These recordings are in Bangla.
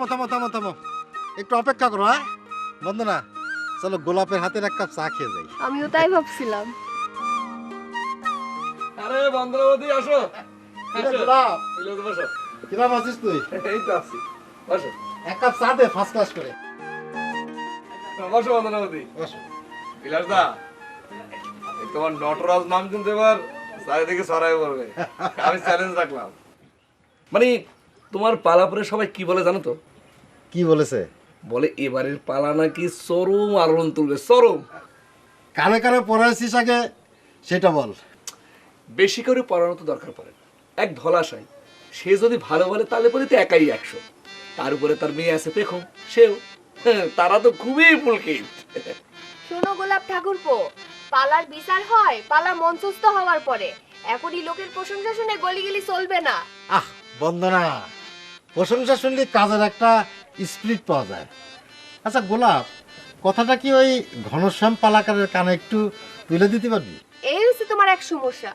থামো থামো থামো থামো, একটু অপেক্ষা করো। হ্যাঁ বন্দনা, চলো গোলাপের হাতের এক কাপ চা খেয়ে যাই। আমিও তাই ভাবছিলাম। আরে বন্ধুবতী আসো। গোলাপ, বসো বসো। কিরাম আছিস তুই? এই তো আছি, বসো এক কাপ চা দে ফার্স্ট ক্লাস করে। বসো বন্ধুবতী। বসো। বিলাস দা, এই তোমার নটরাজ নাম কিন্তু এবার চারিদিকে ছড়াই পড়বে। আমি চ্যালেঞ্জ রাখলাম। মানে তোমার পালাপুরে সবাই কি বলে জানো তো? কি বলেছে? বলে এবারের পালা নাকি চরম আলোড়ন তুলবে, চরম। কানে কানে পড়াইছিস আগে সেটা বল। বেশি করে পড়ানো তো দরকার পড়ে না। এক ধলাশাই, সে যদি ভালো বলে তাহলে পরে তো একাই 100। তার উপরে তার মেয়ে আছে পেখম, সেও। তারা তো খুবই পুলকিত। শোনো গোলাপ ঠাকুরপো, পালার বিচার হয় পালা মঞ্চস্থ হওয়ার পরে। এখনই লোকের প্রশংসা শুনে গলিগলি চলবে না। আহ বন্দনা, প্রশংসা শুনলে কাজের একটা স্পিরিট পাওয়া যায়। আচ্ছা গোলাপ, কথাটা কি ওই ঘনশ্যাম পালাকারের কানে একটু তুলে দিতে পারবি? এই হচ্ছে তোমার এক সমস্যা।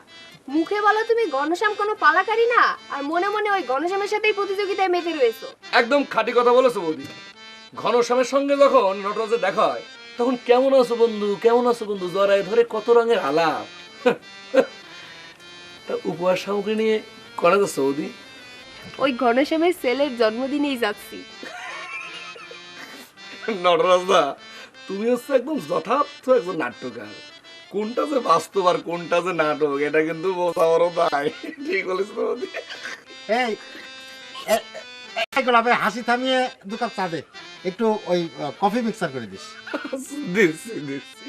মুখে বলো তুমি ঘনশ্যাম কোনো পালাকারী না, আর মনে মনে ওই ঘনশ্যামের সাথেই প্রতিযোগিতায় মেতে রয়েছো। একদম খাঁটি কথা বলেছো বৌদি। ঘনশ্যামের সঙ্গে যখন নটরাজের দেখা হয়, তখন কেমন আছো বন্ধু, কেমন আছো বন্ধু জড়ায় ধরে কত রঙের আলাপ। তা উপহার সামগ্রী নিয়ে করে যাচ্ছে বৌদি? ওই ঘনশ্যামের ছেলের জন্মদিনেই যাচ্ছি। নটরাজ দা, তুমি হচ্ছে একদম যথার্থ একজন নাট্যকার। কোনটা যে বাস্তব আর কোনটা যে নাটক, এটা কিন্তু বোঝা বড় দায়। ঠিক বলেছ বৌদি। এই এ- এই গোলাপের হাসি থামিয়ে দু কাপ চা দে, একটু ওই কফি মিক্সার করে দিস। দিচ্ছি দিচ্ছি।